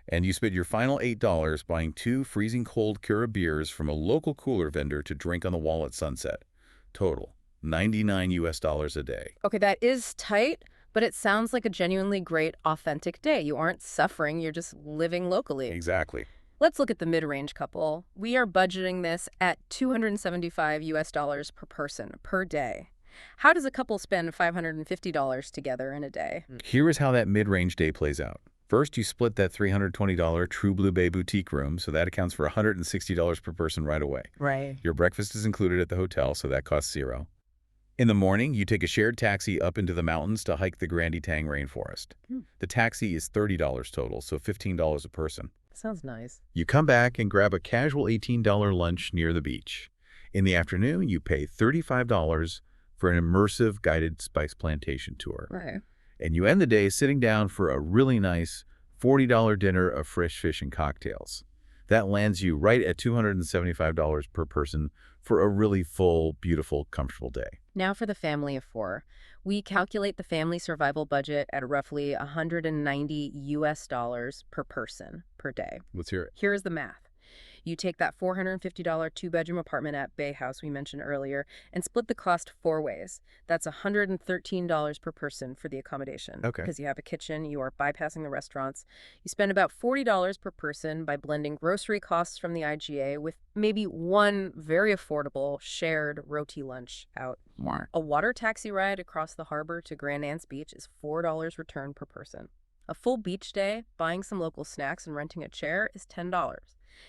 And you spend your final $8 buying 2 freezing cold Cura beers from a local cooler vendor to drink on the wall at sunset. Total, 99 US dollars a day. Okay, that is tight, but it sounds like a genuinely great, authentic day. You aren't suffering, you're just living locally. Exactly. Let's look at the mid-range couple. We are budgeting this at 275 US dollars per person per day. How does a couple spend $550 together in a day? Here is how that mid-range day plays out. First, you split that $320 True Blue Bay boutique room, so that accounts for $160 per person right away. Right. Your breakfast is included at the hotel, so that costs $0. In the morning, you take a shared taxi up into the mountains to hike the Granditang rainforest. The taxi is $30 total, so $15 a person. Sounds nice. You come back and grab a casual $18 lunch near the beach. In the afternoon, you pay $35 for an immersive guided spice plantation tour. Right. And you end the day sitting down for a really nice $40 dinner of fresh fish and cocktails. That lands you right at $275 per person for a really full, beautiful, comfortable day. Now for the family of four. We calculate the family survival budget at roughly 190 US dollars per person per day. Let's hear it. Here's the math. You take that $450 two-bedroom apartment at Bay House we mentioned earlier and split the cost four ways. That's $113 per person for the accommodation. Okay. Because you have a kitchen, you are bypassing the restaurants. You spend about $40 per person by blending grocery costs from the IGA with maybe one very affordable shared roti lunch out. More. A water taxi ride across the harbor to Grand Anse Beach is $4 return per person. A full beach day, buying some local snacks and renting a chair is $10.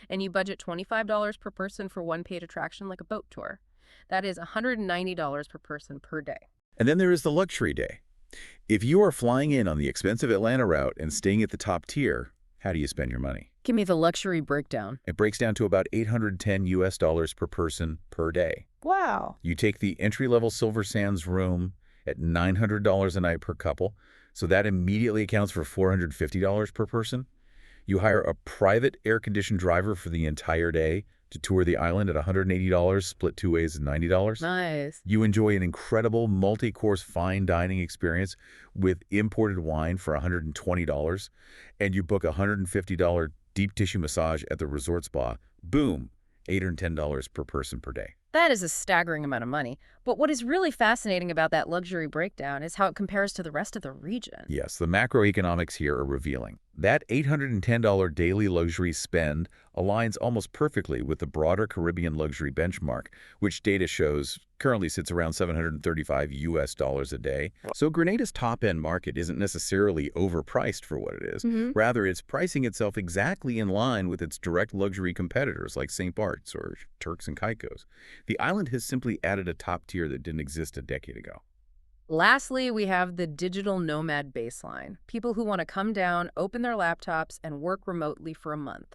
And you budget $25 per person for one paid attraction like a boat tour. That is $190 per person per day. And then there is the luxury day. If you are flying in on the expensive Atlanta route and staying at the top tier, how do you spend your money? Give me the luxury breakdown. It breaks down to about $810 US dollars per person per day. Wow. You take the entry-level Silversands room at $900 a night per couple, so that immediately accounts for $450 per person. You hire a private air-conditioned driver for the entire day to tour the island at $180, split two ways at $90. Nice. You enjoy an incredible multi-course fine dining experience with imported wine for $120, and you book a $150 deep tissue massage at the resort spa. Boom, $810 per person per day. That is a staggering amount of money. But what is really fascinating about that luxury breakdown is how it compares to the rest of the region. Yes, the macroeconomics here are revealing. That $810 daily luxury spend aligns almost perfectly with the broader Caribbean luxury benchmark, which data shows currently sits around $735 US dollars a day. So Grenada's top-end market isn't necessarily overpriced for what it is. Rather, it's pricing itself exactly in line with its direct luxury competitors like St. Bart's or Turks and Caicos. The island has simply added a top tier that didn't exist a decade ago. Lastly, we have the digital nomad baseline. People who want to come down, open their laptops, and work remotely for a month.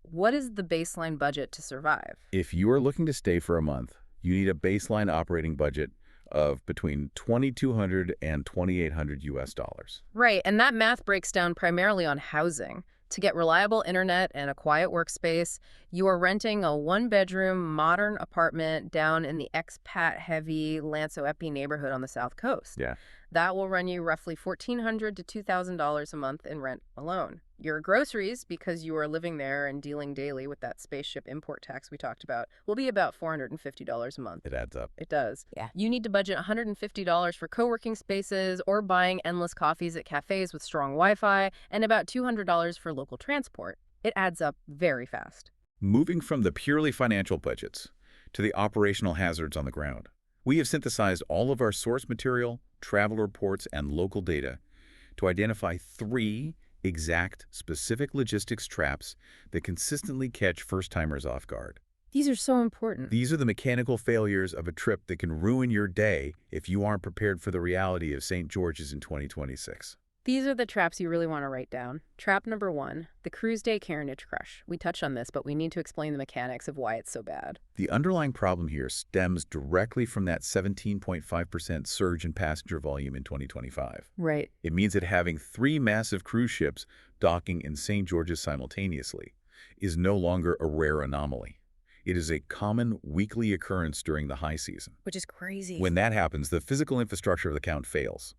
What is the baseline budget to survive? If you are looking to stay for a month, you need a baseline operating budget of between $2,200 and $2,800 US dollars. Right, and that math breaks down primarily on housing. To get reliable internet and a quiet workspace, you are renting a one-bedroom, modern apartment down in the expat-heavy Lanzo Epi neighborhood on the South Coast. Yeah. That will run you roughly $1,400 to $2,000 a month in rent alone. Your groceries, because you are living there and dealing daily with that spaceship import tax we talked about, will be about $450 a month. It adds up. It does. Yeah. You need to budget $150 for co-working spaces or buying endless coffees at cafes with strong Wi-Fi, and about $200 for local transport. It adds up very fast. Moving from the purely financial budgets to the operational hazards on the ground, we have synthesized all of our source material, travel reports, and local data to identify 3 exact, specific logistics traps that consistently catch first-timers off guard. These are so important. These are the mechanical failures of a trip that can ruin your day if you aren't prepared for the reality of St. George's in 2026. These are the traps you really want to write down. Trap number 1, the cruise day Carenage crush. We touched on this, but we need to explain the mechanics of why it's so bad. The underlying problem here stems directly from that 17.5% surge in passenger volume in 2025. Right. It means that having 3 massive cruise ships docking in St. George's simultaneously is no longer a rare anomaly. It is a common weekly occurrence during the high season. Which is crazy. When that happens, the physical infrastructure of the count fails.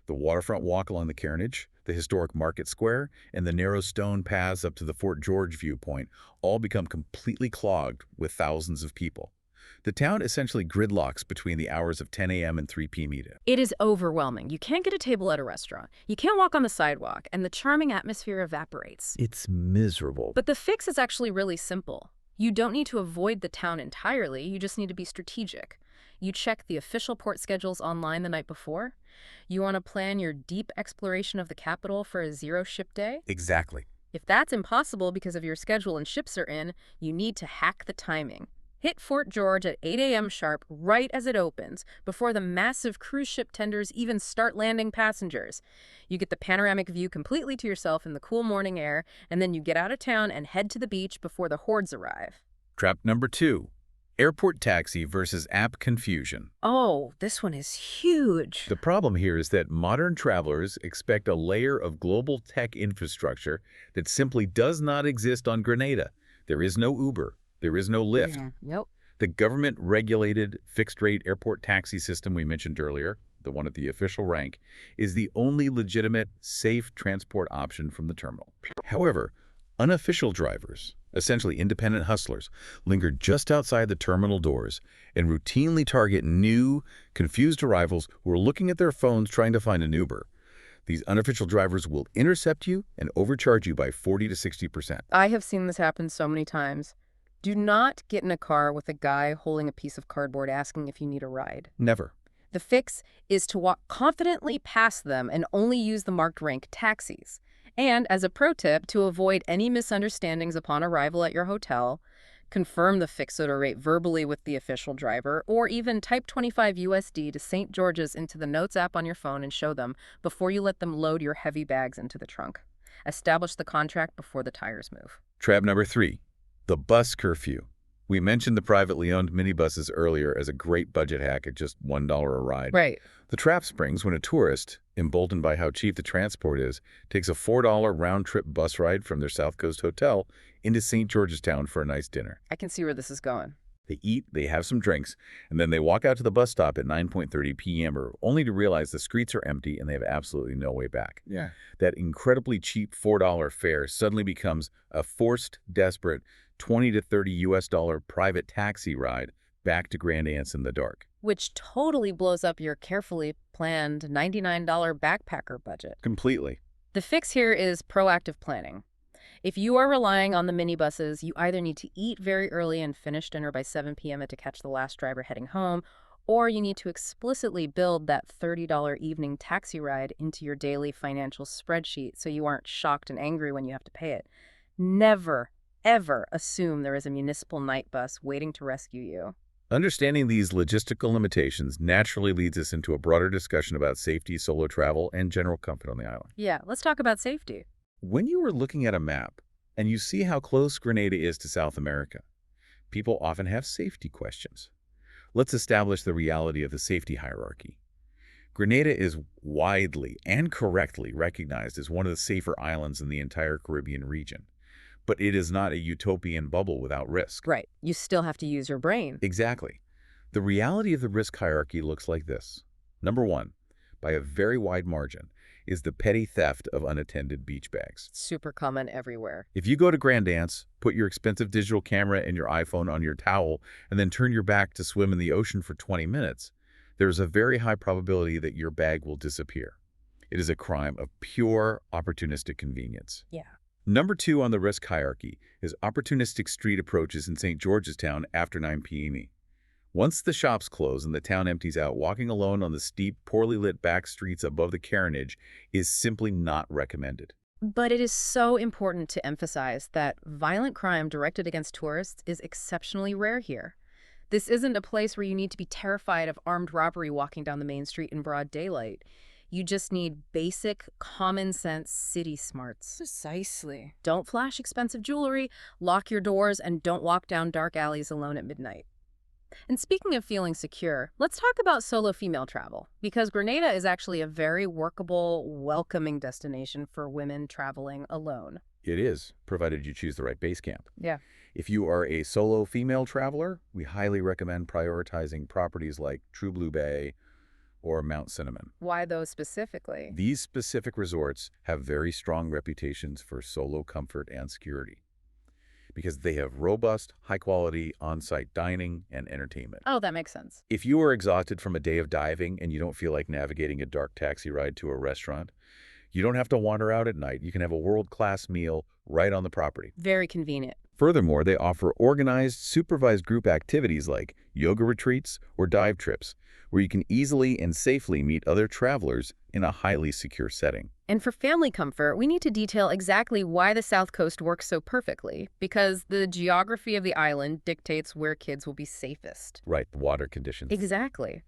The waterfront walk along the Carenage, the historic market square, and the narrow stone paths up to the Fort George viewpoint all become completely clogged with thousands of people. The town essentially gridlocks between the hours of 10 a.m. and 3 p.m. It is overwhelming. You can't get a table at a restaurant. You can't walk on the sidewalk, and the charming atmosphere evaporates. It's miserable. But the fix is actually really simple. You don't need to avoid the town entirely. You just need to be strategic. You check the official port schedules online the night before. You want to plan your deep exploration of the capital for a zero-ship day. Exactly. If that's impossible because of your schedule and ships are in, you need to hack the timing. Hit Fort George at 8 a.m. sharp right as it opens, before the massive cruise ship tenders even start landing passengers. You get the panoramic view completely to yourself in the cool morning air, and then you get out of town and head to the beach before the hordes arrive. Trap number 2. Airport taxi versus app confusion. Oh, this one is huge. The problem here is that modern travelers expect a layer of global tech infrastructure that simply does not exist on Grenada. There is no Uber. There is no Lyft. Yep. The government-regulated fixed-rate airport taxi system we mentioned earlier, the one at the official rank, is the only legitimate, safe transport option from the terminal. However, unofficial drivers, essentially independent hustlers, linger just outside the terminal doors and routinely target new, confused arrivals who are looking at their phones trying to find an Uber. These unofficial drivers will intercept you and overcharge you by 40 to 60%. I have seen this happen so many times. Do not get in a car with a guy holding a piece of cardboard asking if you need a ride. Never. The fix is to walk confidently past them and only use the marked rank taxis. And as a pro tip, to avoid any misunderstandings upon arrival at your hotel, confirm the fix-it or rate verbally with the official driver, or even type 25 USD to St. George's into the Notes app on your phone and show them before you let them load your heavy bags into the trunk. Establish the contract before the tires move. Trap number 3, the bus curfew. We mentioned the privately owned minibuses earlier as a great budget hack at just $1 a ride. Right. The trap springs when a tourist, emboldened by how cheap the transport is, takes a $4 round-trip bus ride from their South Coast hotel into St. George's Town for a nice dinner. I can see where this is going. They eat, they have some drinks, and then they walk out to the bus stop at 9:30 p.m. only to realize the streets are empty and they have absolutely no way back. Yeah. That incredibly cheap $4 fare suddenly becomes a forced, desperate 20 to 30 US dollar private taxi ride back to Grand Anse in the dark. Which totally blows up your carefully planned $99 backpacker budget. Completely. The fix here is proactive planning. If you are relying on the minibuses, you either need to eat very early and finish dinner by 7 p.m. to catch the last driver heading home, or you need to explicitly build that $30 evening taxi ride into your daily financial spreadsheet so you aren't shocked and angry when you have to pay it. Never, ever assume there is a municipal night bus waiting to rescue you. Understanding these logistical limitations naturally leads us into a broader discussion about safety, solo travel, and general comfort on the island. Yeah, let's talk about safety. When you are looking at a map and you see how close Grenada is to South America, people often have safety questions. Let's establish the reality of the safety hierarchy. Grenada is widely and correctly recognized as one of the safer islands in the entire Caribbean region. But it is not a utopian bubble without risk. Right. You still have to use your brain. Exactly. The reality of the risk hierarchy looks like this. Number 1, by a very wide margin, is the petty theft of unattended beach bags. Super common everywhere. If you go to Grand Anse, put your expensive digital camera and your iPhone on your towel, and then turn your back to swim in the ocean for 20 minutes, there is a very high probability that your bag will disappear. It is a crime of pure opportunistic convenience. Yeah. Number 2 on the risk hierarchy is opportunistic street approaches in St. George's Town after 9 p.m. Once the shops close and the town empties out, walking alone on the steep, poorly lit back streets above the Carenage is simply not recommended. But it is so important to emphasize that violent crime directed against tourists is exceptionally rare here. This isn't a place where you need to be terrified of armed robbery walking down the main street in broad daylight. You just need basic, common-sense city smarts. Precisely. Don't flash expensive jewelry, lock your doors, and don't walk down dark alleys alone at midnight. And speaking of feeling secure, let's talk about solo female travel, because Grenada is actually a very workable, welcoming destination for women traveling alone. It is, provided you choose the right base camp. Yeah. If you are a solo female traveler, we highly recommend prioritizing properties like True Blue Bay or Mount Cinnamon. Why those specifically? These specific resorts have very strong reputations for solo comfort and security, because they have robust, high-quality on-site dining and entertainment. Oh, that makes sense. If you are exhausted from a day of diving and you don't feel like navigating a dark taxi ride to a restaurant, you don't have to wander out at night. You can have a world-class meal right on the property. Very convenient. Furthermore, they offer organized, supervised group activities like yoga retreats or dive trips, where you can easily and safely meet other travelers in a highly secure setting. And for family comfort, we need to detail exactly why the South Coast works so perfectly, because the geography of the island dictates where kids will be safest. Right, the water conditions. Exactly.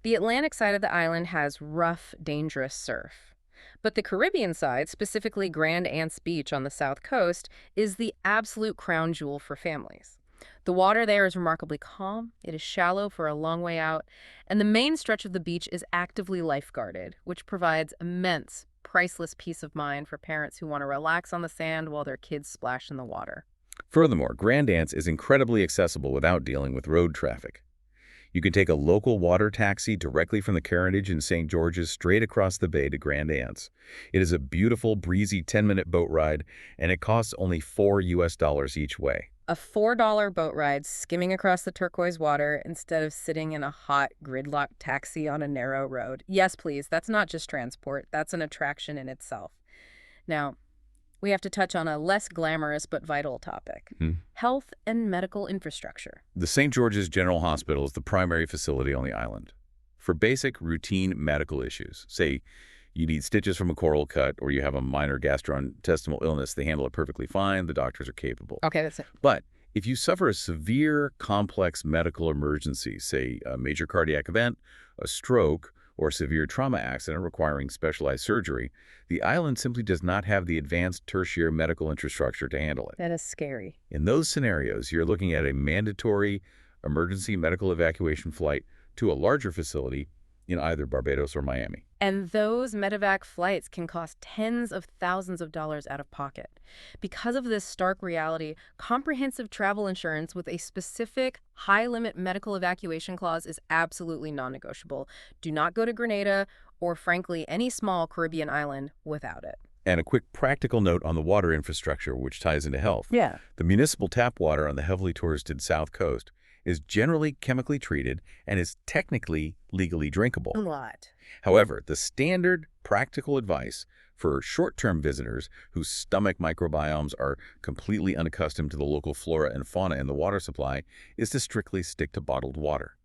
The Atlantic side of the island has rough, dangerous surf. But the Caribbean side, specifically Grand Anse Beach on the South Coast, is the absolute crown jewel for families. The water there is remarkably calm, it is shallow for a long way out, and the main stretch of the beach is actively lifeguarded, which provides immense, priceless peace of mind for parents who want to relax on the sand while their kids splash in the water. Furthermore, Grand Anse is incredibly accessible without dealing with road traffic. You can take a local water taxi directly from the Carenage in St. George's straight across the bay to Grand Anse. It is a beautiful, breezy 10-minute boat ride, and it costs only $4 each way. A $4 boat ride skimming across the turquoise water instead of sitting in a hot, gridlocked taxi on a narrow road. Yes, please, that's not just transport. That's an attraction in itself. Now, we have to touch on a less glamorous but vital topic. Health and medical infrastructure. The St. George's General Hospital is the primary facility on the island. For basic, routine medical issues, say you need stitches from a coral cut or you have a minor gastrointestinal illness, they handle it perfectly fine. The doctors are capable. Okay, that's it. But if you suffer a severe, complex medical emergency, say a major cardiac event, a stroke, or a severe trauma accident requiring specialized surgery, the island simply does not have the advanced tertiary medical infrastructure to handle it. That is scary. In those scenarios, you're looking at a mandatory emergency medical evacuation flight to a larger facility in either Barbados or Miami. And those medevac flights can cost tens of thousands of dollars out of pocket. Because of this stark reality, comprehensive travel insurance with a specific high-limit medical evacuation clause is absolutely non-negotiable. Do not go to Grenada or, frankly, any small Caribbean island without it. And a quick practical note on the water infrastructure, which ties into health. Yeah. The municipal tap water on the heavily touristed South Coast is generally chemically treated and is technically legally drinkable. A lot. However, the standard practical advice for short-term visitors whose stomach microbiomes are completely unaccustomed to the local flora and fauna in the water supply is to strictly stick to bottled water.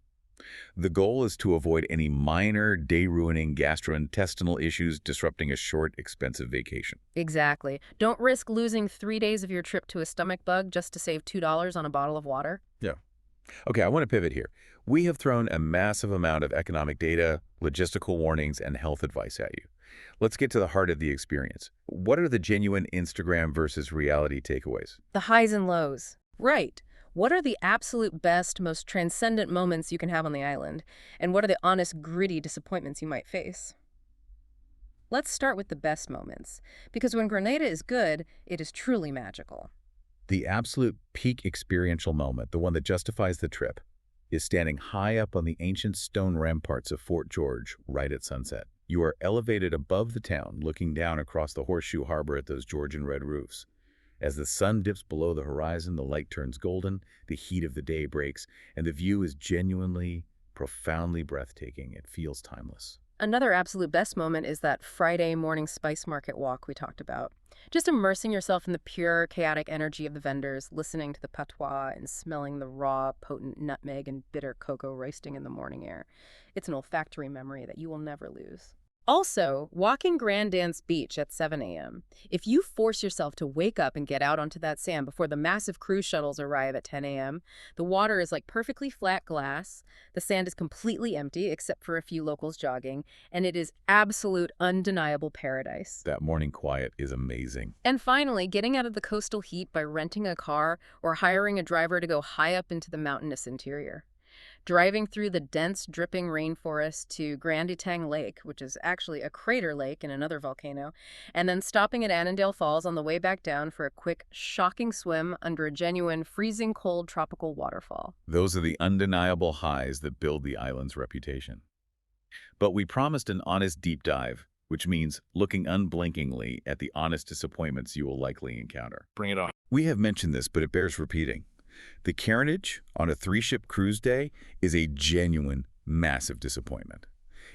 The goal is to avoid any minor, day-ruining gastrointestinal issues disrupting a short, expensive vacation. Exactly. Don't risk losing 3 days of your trip to a stomach bug just to save $2 on a bottle of water. Yeah. Okay, I want to pivot here. We have thrown a massive amount of economic data, logistical warnings, and health advice at you. Let's get to the heart of the experience. What are the genuine Instagram versus reality takeaways? The highs and lows. Right. What are the absolute best, most transcendent moments you can have on the island? And what are the honest, gritty disappointments you might face? Let's start with the best moments. Because when Grenada is good, it is truly magical. The absolute peak experiential moment, the one that justifies the trip, is standing high up on the ancient stone ramparts of Fort George right at sunset. You are elevated above the town, looking down across the horseshoe harbor at those Georgian red roofs. As the sun dips below the horizon, the light turns golden, the heat of the day breaks, and the view is genuinely, profoundly breathtaking. It feels timeless. Another absolute best moment is that Friday morning spice market walk we talked about. Just immersing yourself in the pure, chaotic energy of the vendors, listening to the patois and smelling the raw, potent nutmeg and bitter cocoa roasting in the morning air. It's an olfactory memory that you will never lose. Also, walking Grand Anse Beach at 7 a.m. If you force yourself to wake up and get out onto that sand before the massive cruise shuttles arrive at 10 a.m., the water is like perfectly flat glass, the sand is completely empty except for a few locals jogging, and it is absolute, undeniable paradise. That morning quiet is amazing. And finally, getting out of the coastal heat by renting a car or hiring a driver to go high up into the mountainous interior. Driving through the dense, dripping rainforest to Granditang Lake, which is actually a crater lake in another volcano, and then stopping at Annandale Falls on the way back down for a quick, shocking swim under a genuine, freezing cold tropical waterfall. Those are the undeniable highs that build the island's reputation. But we promised an honest deep dive, which means looking unblinkingly at the honest disappointments you will likely encounter. Bring it on. We have mentioned this, but it bears repeating. The Carenage on a 3-ship cruise day is a genuine, massive disappointment.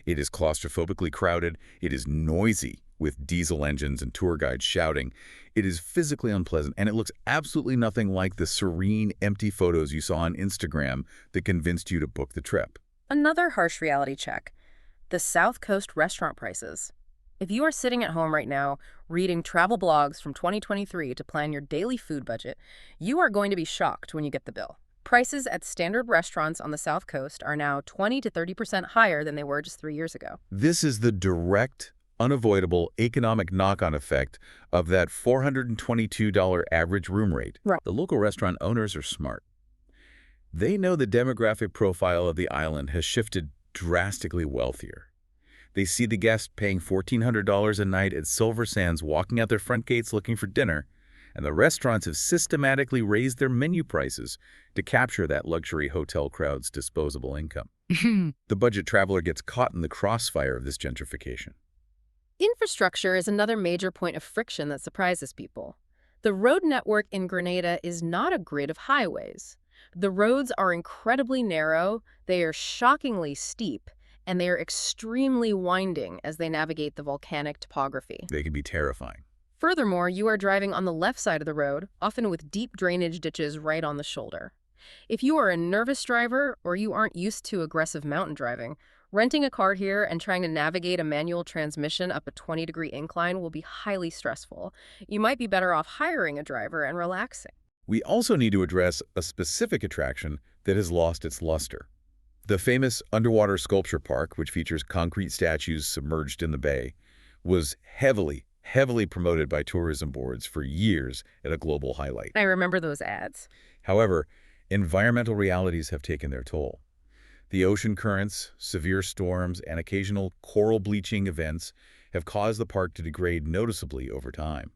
It is claustrophobically crowded, it is noisy with diesel engines and tour guides shouting, it is physically unpleasant, and it looks absolutely nothing like the serene, empty photos you saw on Instagram that convinced you to book the trip. Another harsh reality check. The South Coast restaurant prices. If you are sitting at home right now reading travel blogs from 2023 to plan your daily food budget, you are going to be shocked when you get the bill. Prices at standard restaurants on the South Coast are now 20 to 30% higher than they were just 3 years ago. This is the direct, unavoidable economic knock-on effect of that $422 average room rate. Right. The local restaurant owners are smart. They know the demographic profile of the island has shifted drastically wealthier. They see the guests paying $1,400 a night at Silversands walking out their front gates looking for dinner, and the restaurants have systematically raised their menu prices to capture that luxury hotel crowd's disposable income. The budget traveler gets caught in the crossfire of this gentrification. Infrastructure is another major point of friction that surprises people. The road network in Grenada is not a grid of highways. The roads are incredibly narrow, they are shockingly steep, and they are extremely winding as they navigate the volcanic topography. They can be terrifying. Furthermore, you are driving on the left side of the road, often with deep drainage ditches right on the shoulder. If you are a nervous driver or you aren't used to aggressive mountain driving, renting a car here and trying to navigate a manual transmission up a 20-degree incline will be highly stressful. You might be better off hiring a driver and relaxing. We also need to address a specific attraction that has lost its luster. The famous underwater sculpture park, which features concrete statues submerged in the bay, was heavily promoted by tourism boards for years at a global highlight. I remember those ads. However, environmental realities have taken their toll. The ocean currents, severe storms, and occasional coral bleaching events have caused the park to degrade noticeably over time.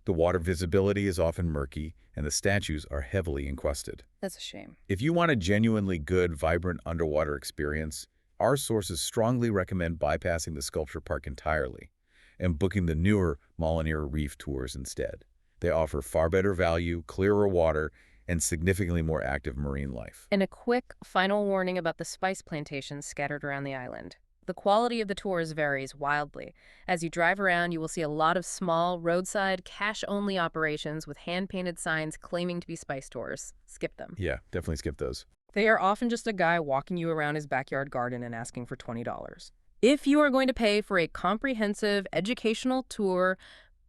The water visibility is often murky, and the statues are heavily encrusted. That's a shame. If you want a genuinely good, vibrant underwater experience, our sources strongly recommend bypassing the sculpture park entirely and booking the newer Molineux Reef tours instead. They offer far better value, clearer water, and significantly more active marine life. And a quick final warning about the spice plantations scattered around the island. The quality of the tours varies wildly. As you drive around, you will see a lot of small, roadside, cash-only operations with hand-painted signs claiming to be spice tours. Skip them. Yeah, definitely skip those. They are often just a guy walking you around his backyard garden and asking for $20. If you are going to pay for a comprehensive educational tour,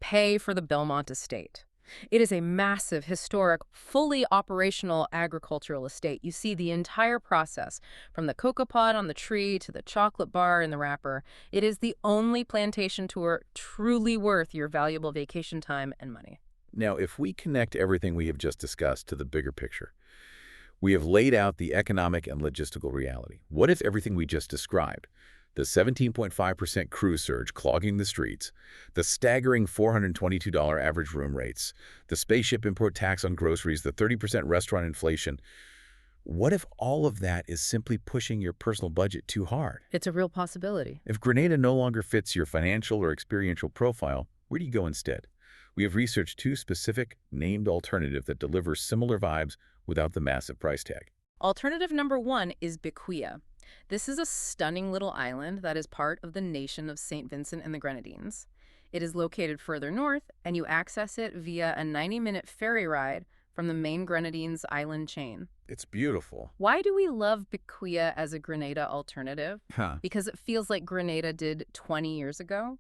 pay for the Belmont Estate. It is a massive, historic, fully operational agricultural estate. You see the entire process, from the cocoa pod on the tree to the chocolate bar in the wrapper. It is the only plantation tour truly worth your valuable vacation time and money. Now, if we connect everything we have just discussed to the bigger picture, we have laid out the economic and logistical reality. What if everything we just described, the 17.5% cruise surge clogging the streets, the staggering $422 average room rates, the spaceship import tax on groceries, the 30% restaurant inflation, what if all of that is simply pushing your personal budget too hard? It's a real possibility. If Grenada no longer fits your financial or experiential profile, where do you go instead? We have researched two specific, named alternatives that deliver similar vibes without the massive price tag. Alternative number 1 is Bequia. This is a stunning little island that is part of the nation of St. Vincent and the Grenadines. It is located further north, and you access it via a 90-minute ferry ride from the main Grenadines island chain. It's beautiful. Why do we love Bequia as a Grenada alternative? Huh. Because it feels like Grenada did 20 years ago.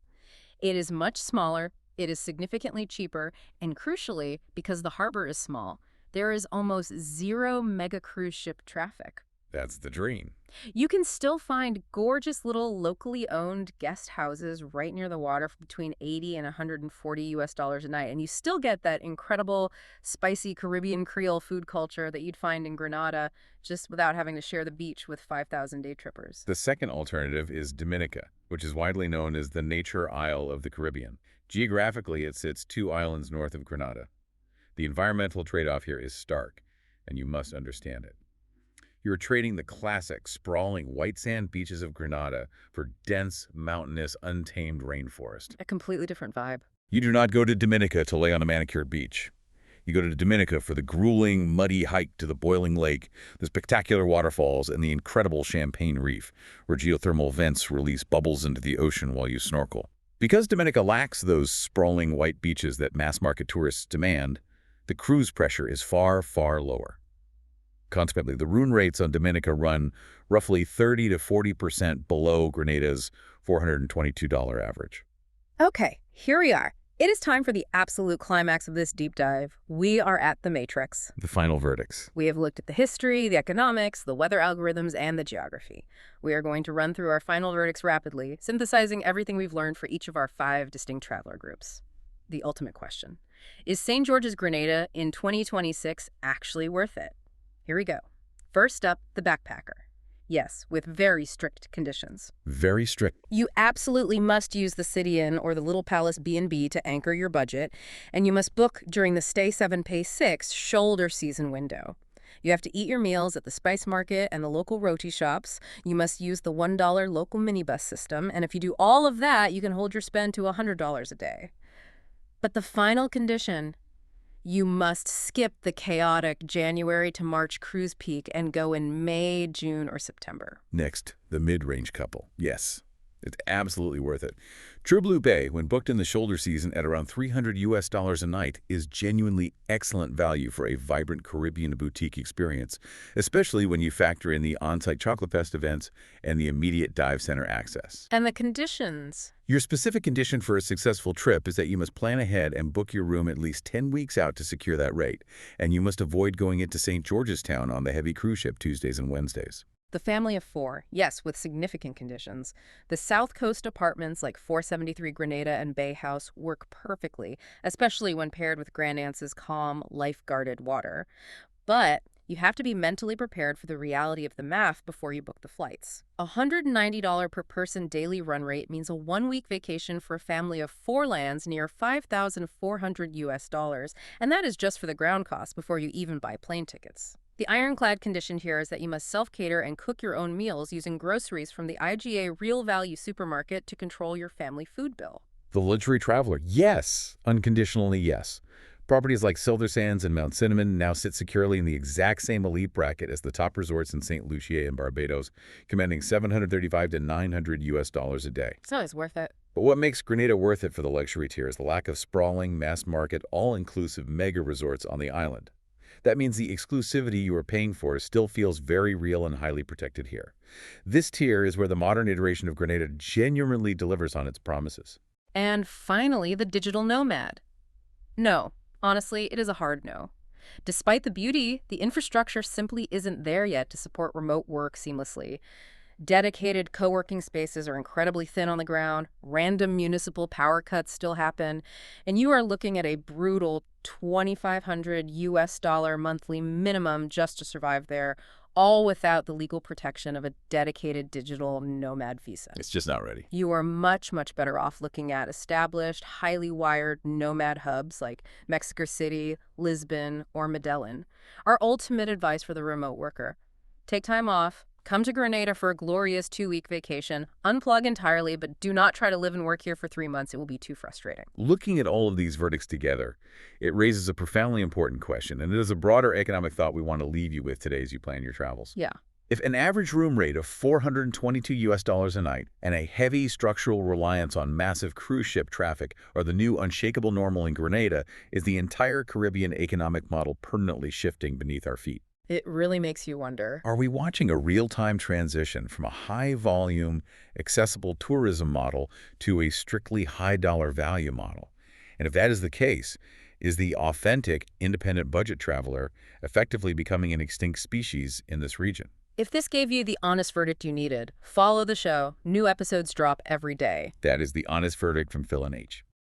It is much smaller, it is significantly cheaper, and crucially, because the harbor is small, there is almost zero mega cruise ship traffic. That's the dream. You can still find gorgeous little locally owned guest houses right near the water for between $80 and $140 a night, and you still get that incredible, spicy Caribbean Creole food culture that you'd find in Grenada, just without having to share the beach with 5,000 day trippers. The second alternative is Dominica, which is widely known as the Nature Isle of the Caribbean. Geographically, it sits 2 islands north of Grenada. The environmental trade-off here is stark, and you must understand it. You're trading the classic, sprawling white sand beaches of Grenada for dense, mountainous, untamed rainforest. A completely different vibe. You do not go to Dominica to lay on a manicured beach. You go to Dominica for the grueling, muddy hike to the boiling lake, the spectacular waterfalls, and the incredible Champagne Reef, where geothermal vents release bubbles into the ocean while you snorkel. Because Dominica lacks those sprawling white beaches that mass-market tourists demand, the cruise pressure is far, far lower. Consequently, the room rates on Dominica run roughly 30 to 40% below Grenada's $422 average. Okay, here we are. It is time for the absolute climax of this deep dive. We are at the matrix. The final verdicts. We have looked at the history, the economics, the weather algorithms, and the geography. We are going to run through our final verdicts rapidly, synthesizing everything we've learned for each of our 5 distinct traveler groups. The ultimate question. Is St. George's Grenada in 2026 actually worth it? Here we go. First up, the backpacker. Yes, with very strict conditions. Very strict. You absolutely must use the City Inn or the Little Palace B&B to anchor your budget, and you must book during the Stay 7 Pay 6 shoulder season window. You have to eat your meals at the spice market and the local roti shops. You must use the $1 local minibus system, and if you do all of that, you can hold your spend to $100 a day. But the final condition: you must skip the chaotic January to March cruise peak and go in May, June, or September. Next, the mid-range couple. Yes, it's absolutely worth it. True Blue Bay, when booked in the shoulder season at around $300 a night, is genuinely excellent value for a vibrant Caribbean boutique experience, especially when you factor in the on-site Chocolate Fest events and the immediate dive center access. And the conditions. Your specific condition for a successful trip is that you must plan ahead and book your room at least 10 weeks out to secure that rate, and you must avoid going into St. George's Town on the heavy cruise ship Tuesdays and Wednesdays. The family of four, yes, with significant conditions. The South Coast apartments like 473 Grenada and Bay House work perfectly, especially when paired with Grand Anse's calm, life-guarded water. But you have to be mentally prepared for the reality of the math before you book the flights. A $190 per person daily run rate means a one-week vacation for a family of four lands near $5,400, and that is just for the ground costs before you even buy plane tickets. The ironclad condition here is that you must self-cater and cook your own meals using groceries from the IGA Real Value supermarket to control your family food bill. The luxury traveler, yes. Unconditionally, yes. Properties like Silversands and Mount Cinnamon now sit securely in the exact same elite bracket as the top resorts in St. Lucia and Barbados, commanding $735 to $900 a day. It's always worth it. But what makes Grenada worth it for the luxury tier is the lack of sprawling, mass-market, all-inclusive mega resorts on the island. That means the exclusivity you are paying for still feels very real and highly protected here. This tier is where the modern iteration of Grenada genuinely delivers on its promises. And finally, the digital nomad. No, honestly, it is a hard no. Despite the beauty, the infrastructure simply isn't there yet to support remote work seamlessly. Dedicated co-working spaces are incredibly thin on the ground, random municipal power cuts still happen, and you are looking at a brutal $2,500 monthly minimum just to survive there, all without the legal protection of a dedicated digital nomad visa. It's just not ready. You are much, much better off looking at established, highly wired nomad hubs like Mexico City, Lisbon, or Medellin. Our ultimate advice for the remote worker: take time off. Come to Grenada for a glorious 2-week vacation. Unplug entirely, but do not try to live and work here for 3 months. It will be too frustrating. Looking at all of these verdicts together, it raises a profoundly important question, and it is a broader economic thought we want to leave you with today as you plan your travels. Yeah. If an average room rate of $422 a night and a heavy structural reliance on massive cruise ship traffic are the new unshakable normal in Grenada, is the entire Caribbean economic model permanently shifting beneath our feet? It really makes you wonder. Are we watching a real-time transition from a high-volume, accessible tourism model to a strictly high-dollar value model? And if that is the case, is the authentic, independent budget traveler effectively becoming an extinct species in this region? If this gave you the honest verdict you needed, follow the show. New episodes drop every day. That is the honest verdict from Phil and H.